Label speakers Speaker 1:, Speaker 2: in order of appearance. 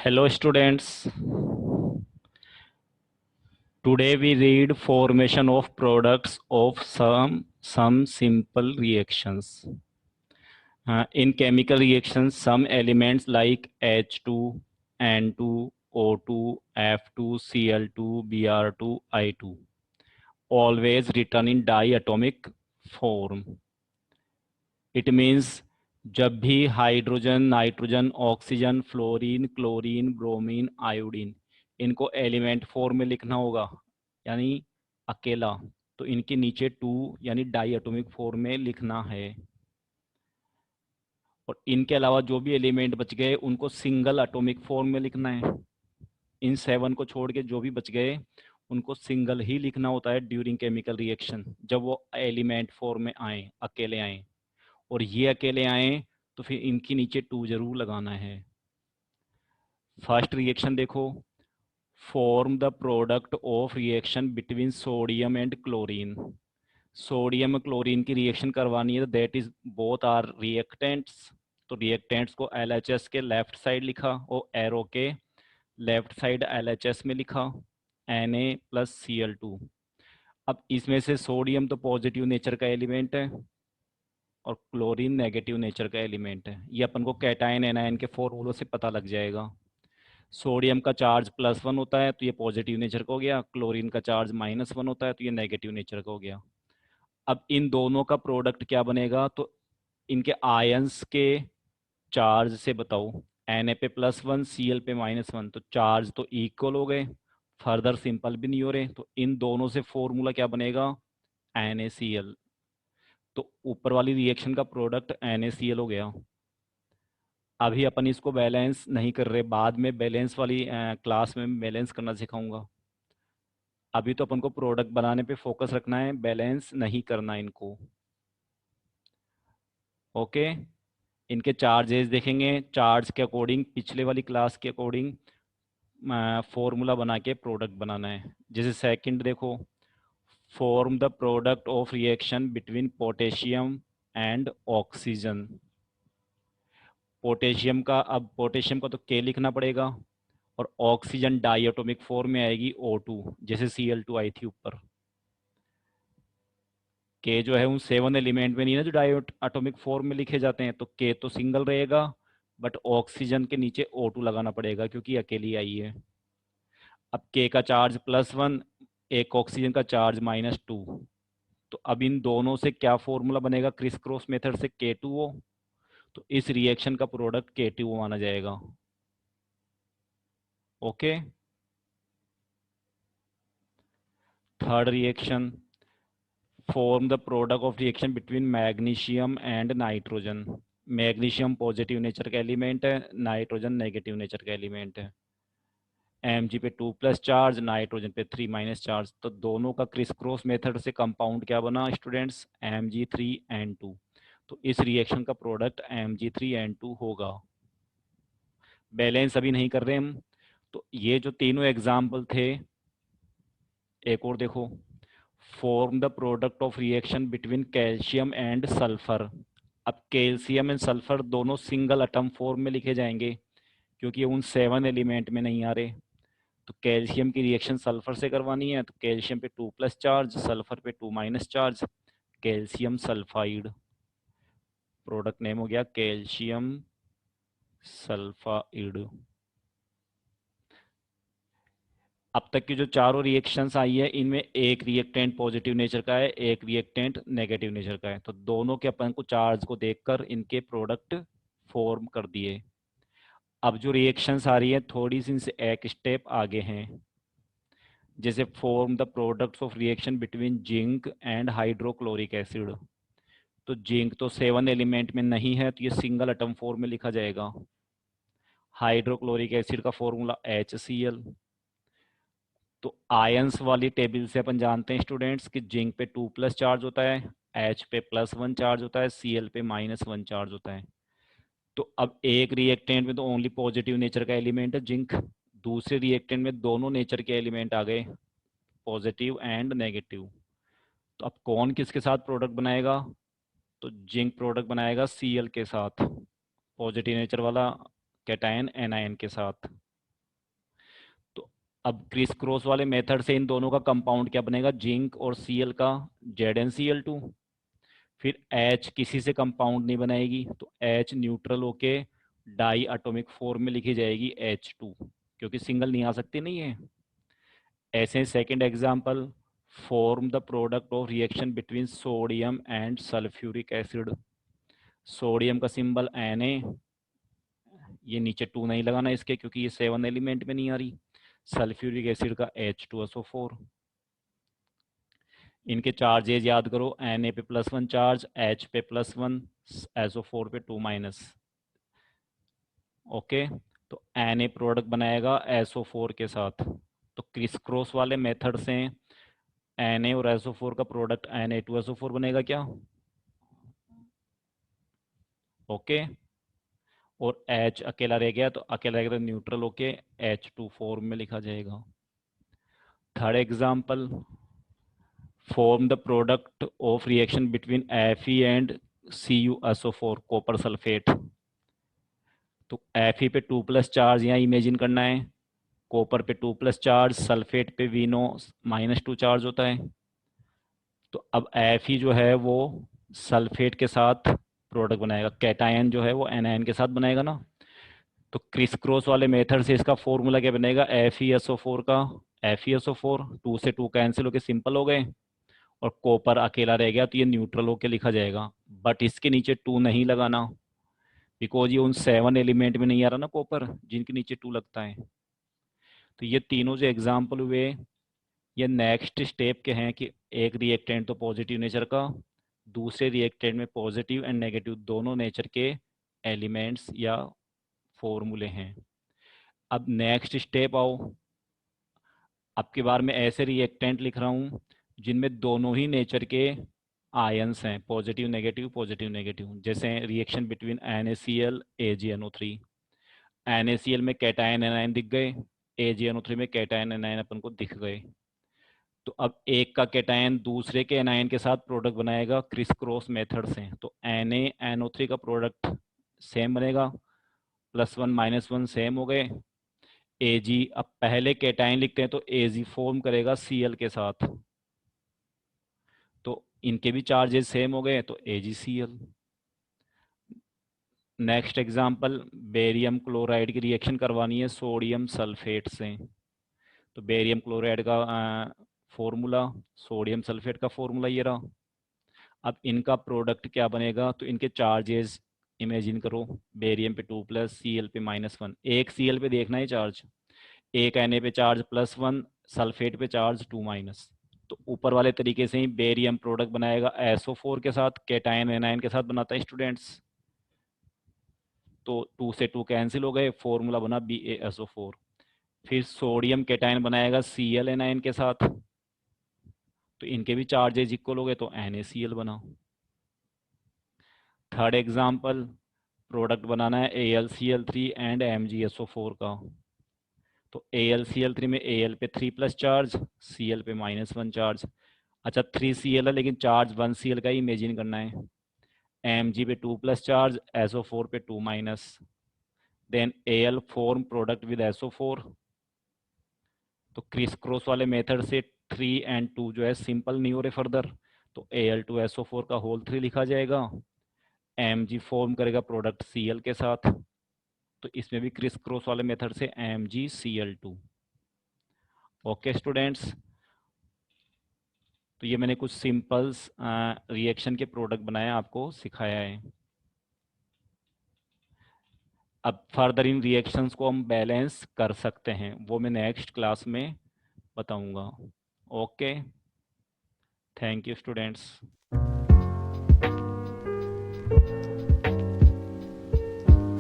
Speaker 1: Hello students. Today we read formation of products of some simple reactions. In chemical reactions, some elements like H2, N2, O2, F2, Cl2, Br2, I2 always written in diatomic form. It means जब भी hydrogen, nitrogen, oxygen, fluorine, chlorine, bromine, iodine इनको element form में लिखना होगा यानी अकेला, तो इनके नीचे टू यानी डाई एटॉमिक फॉर्म में लिखना है। और इनके अलावा जो भी एलिमेंट बच गए उनको सिंगल एटॉमिक फॉर्म में लिखना है। इन 7 को छोड़ के जो भी बच गए उनको सिंगल ही लिखना होता है ड्यूरिंग केमिकल रिएक्शन, जब वो एलिमेंट फॉर्म में आए, अकेले आए। और ये अकेले आए तो फिर इनके नीचे टू जरूर लगाना है। फर्स्ट रिएक्शन देखो, form the product of reaction between sodium and chlorine. Sodium chlorine की रिएक्शन करवानी है, that is both are reactants. तो रिएक्टेंट्स को LHS के लेफ्ट साइड लिखा और एरो के लेफ्ट साइड LHS में लिखा Na+Cl2। अब इसमें से सोडियम तो पॉजिटिव नेचर का एलिमेंट है और क्लोरीन नेगेटिव नेचर का एलिमेंट है। ये अपन को कैटायन एनायन के फॉर्मूलों से पता लग जाएगा। सोडियम का चार्ज +1 होता है तो ये पॉजिटिव नेचर का हो गया, क्लोरीन का चार्ज -1 होता है तो ये नेगेटिव नेचर का हो गया। अब इन दोनों का प्रोडक्ट क्या बनेगा, तो इनके आयंस के चार्ज से बताओ। Na पे +1, Cl पे -1, तो चार्ज तो इक्वल हो गए, फर्दर सिंपल भी नहीं हो रहे, तो इन दोनों से फॉर्मूला क्या बनेगा, NaCl। तो ऊपर वाली रिएक्शन का प्रोडक्ट NaCl हो गया। अभी अपन इसको बैलेंस नहीं कर रहे, बाद में बैलेंस वाली क्लास में बैलेंस करना सिखाऊंगा। अभी तो अपन को प्रोडक्ट बनाने पे फोकस रखना है, बैलेंस नहीं करना इनको। ओके, इनके चार्जेस देखेंगे, चार्ज के अकॉर्डिंग पिछले वाली क्लास के अकॉर्डिंग फॉर्मूला बना के प्रोडक्ट बनाना है। जैसे सेकंड देखो, form the product of reaction between potassium and oxygen. Potassium का, अब पोटेशियम का तो के लिखना पड़ेगा और ऑक्सीजन डाइएटॉमिक फॉर्म में आएगी O2, जैसे Cl2 आई थी ऊपर। के जो है उन 7 एलिमेंट में नहीं है ना जो डाइएटॉमिक फॉर्म में लिखे जाते हैं, तो के तो सिंगल रहेगा, बट ऑक्सीजन के नीचे O2 लगाना पड़ेगा क्योंकि अकेली आई है। अब के का चार्ज +1, एक ऑक्सीजन का चार्ज -2, तो अब इन दोनों से क्या फॉर्मूला बनेगा, क्रिस क्रॉस मेथड से K2O, तो इस रिएक्शन का प्रोडक्ट K2O माना जाएगा। Okay, third reaction, form the product of reaction between magnesium and nitrogen. Magnesium positive nature का एलिमेंट है, नाइट्रोजन नेगेटिव नेचर का एलिमेंट है। Mg पे 2+ चार्ज, नाइट्रोजन पे 3- चार्ज, तो दोनों का क्रिस क्रॉस मेथड से कंपाउंड क्या बना स्टूडेंट्स, Mg3N2। तो इस रिएक्शन का प्रोडक्ट Mg3N2 होगा। बैलेंस अभी नहीं कर रहे हम। तो ये जो तीनों एग्जाम्पल थे, एक और देखो, form the product of reaction between calcium and sulphur. अब कैल्शियम एंड सल्फर दोनों सिंगल एटम फॉर्म में लिखे जाएंगे क्योंकि ये उन 7 एलिमेंट में नहीं आ रहे। तो कैल्शियम की रिएक्शन सल्फर से करवानी है, तो कैल्शियम पे 2+ चार्ज, सल्फर पे 2- charge, calcium sulphide. Product name हो गया कैल्शियम सल्फाइड। अब तक की जो चारों रिएक्शंस आई है इनमें एक रिएक्टेंट पॉजिटिव नेचर का है, एक रिएक्टेंट नेगेटिव नेचर का है, तो दोनों के अपन को चार्ज को देखकर इनके प्रोडक्ट फॉर्म कर दिए। अब जो रिएक्शंस आ रही है थोड़ी सी इनसे एक स्टेप आगे हैं। जैसे form the products of reaction between zinc and hydrochloric acid. तो जिंक तो 7 एलिमेंट में नहीं है तो ये सिंगल एटम फॉर्म में लिखा जाएगा। हाइड्रोक्लोरिक एसिड का फॉर्मूला HCl। तो आयंस वाली टेबल से अपन जानते हैं स्टूडेंट्स कि जिंक पे 2+ चार्ज होता है, H पे +1 चार्ज होता है, Cl पे -1 चार्ज होता है। तो अब एक रिएक्टेंट में तो ओनली पॉजिटिव नेचर का एलिमेंट है जिंक, दूसरे रिएक्टेंट में दोनों नेचर के एलिमेंट आ गए, पॉजिटिव एंड नेगेटिव। तो अब कौन किसके साथ प्रोडक्ट बनाएगा, तो जिंक प्रोडक्ट बनाएगा Cl के साथ, पॉजिटिव नेचर वाला कैटायन एनायन के साथ। अब क्रिस क्रॉस वाले मेथड से इन दोनों का कंपाउंड क्या बनेगा, जिंक और Cl का ZnCl2। फिर H किसी से कंपाउंड नहीं बनाएगी, तो H न्यूट्रल होके डाई एटॉमिक फॉर्म में लिखी जाएगी H2, क्योंकि सिंगल नहीं आ सकती नहीं है। ऐसे second example, form the product of reaction between sodium and sulphuric acid. Sodium का सिंबल Na, ये नीचे 2 नहीं लगाना इसके क्योंकि ये 7 एलिमेंट में नहीं आ रही। सल्फ्यूरिक एसिड का H2SO4। इनके चार्जेज याद करो, Na पे +1 चार्ज, H पे +1, SO4 पे 2-। ओके, तो Na प्रोडक्ट बनाएगा SO4 के साथ। तो क्रिस क्रॉस वाले मेथड से Na और SO4 का प्रोडक्ट Na2SO4 बनेगा क्या? ओके, और H अकेला रह गया, तो अकेला रह गया तो न्यूट्रल होके H2 फॉर्म में लिखा जाएगा। Third example, form the product of reaction between Fe and CuSO4 copper sulphate. तो Fe पे 2+ चार्ज यहाँ इमेजिन करना है, कॉपर पे 2+ चार्ज, सल्फेट पे VNO-2 चार्ज होता है। तो अब Fe जो है वो सल्फेट के साथ प्रोडक्ट बनाएगा, कैटायन जो है वो एनायन के साथ बनाएगा ना। तो क्रिस क्रॉस वाले मेथड से इसका फॉर्मूला क्या बनेगा, FeSO4 का FeSO4, 2 से 2 कैंसिल होके सिंपल हो गए, और कॉपर अकेला रह गया तो ये न्यूट्रल होके लिखा जाएगा। बट इसके नीचे 2 नहीं लगाना, बिकॉज ये उन 7 एलिमेंट में नहीं आ रहा ना कॉपर जिनके नीचे 2 लगता है। तो ये तीनों जो एग्जाम्पल हुए, ये नेक्स्ट स्टेप के हैं कि एक रिएक्टेंट तो पॉजिटिव नेचर का, दूसरे रिएक्टेंट में पॉजिटिव एंड नेगेटिव दोनों नेचर के एलिमेंट्स या फॉर्मूले हैं। अब नेक्स्ट स्टेप आओ, अब की बार मैं ऐसे रिएक्टेंट लिख रहा हूँ जिनमें दोनों ही नेचर के आयंस हैं, पॉजिटिव नेगेटिव पॉजिटिव नेगेटिव, जैसे reaction between NaCl AgNO3। NaCl में कैटायन एनायन दिख गए, AgNO3 में कैटायन एनायन अपन को दिख गए। तो अब एक का कैटायन दूसरे के एनायन के साथ प्रोडक्ट बनाएगा क्रिस क्रॉस मेथड से, तो NaNO3 का प्रोडक्ट सेम बनेगा, +1 -1 सेम हो गए। Ag, अब पहले कैटायन लिखते हैं तो Ag फॉर्म करेगा Cl के साथ, तो इनके भी चार्जेस सेम हो गए तो AgCl। Next example, barium chloride की रिएक्शन करवानी है सोडियम सल्फेट से, तो बेरियम क्लोराइड का फॉर्मूला, सोडियम सल्फेट का फॉर्मूला ये रहा। अब इनका प्रोडक्ट क्या बनेगा, तो इनके चार्जेस इमेजिन करो, बेरियम पे 2+, Cl पे -1। एक Cl पे देखना है चार्ज, एक Na पे चार्ज +1, सल्फेट पे चार्ज 2-। तो ऊपर वाले तरीके से ही बेरियम प्रोडक्ट बनाएगा SO4 के साथ, कैटायन एनायन के साथ बनाता है स्टूडेंट्स। तो 2 से 2 कैंसिल हो गए, फॉर्मूला बना BaSO4। फिर सोडियम कैटायन बनाएगा Cl एनायन के साथ, तो इनके भी चार्जेज इक्वल हो गए तो NaCl बना। थर्ड एग्जाम्पल, प्रोडक्ट बनाना है AlCl3 एंड MgSO4 का, तो AlCl3 में Al पे 3+ चार्ज, Cl पे -1 चार्ज। अच्छा 3Cl है लेकिन चार्ज 1Cl का ही इमेजिन करना है, Mg पे 2+ चार्ज, SO4 पे 2-। Then Al form product with SO4, तो क्रिस क्रॉस वाले मेथड से 3 and 2 जो है सिंपल नहीं हो रहे फर्दर, तो Al2SO4 का होल 3 लिखा जाएगा। Mg फॉर्म करेगा प्रोडक्ट Cl के साथ, तो इसमें भी क्रिस क्रॉस वाले मेथड से MgCl2। ओके स्टूडेंट्स, तो ये मैंने कुछ सिंपल्स रिएक्शन के प्रोडक्ट बनाए आपको सिखाया है। अब फर्दर इन रिएक्शंस को हम बैलेंस कर सकते हैं, वो मैं नेक्स्ट क्लास में बताऊंगा। Okay, thank you students.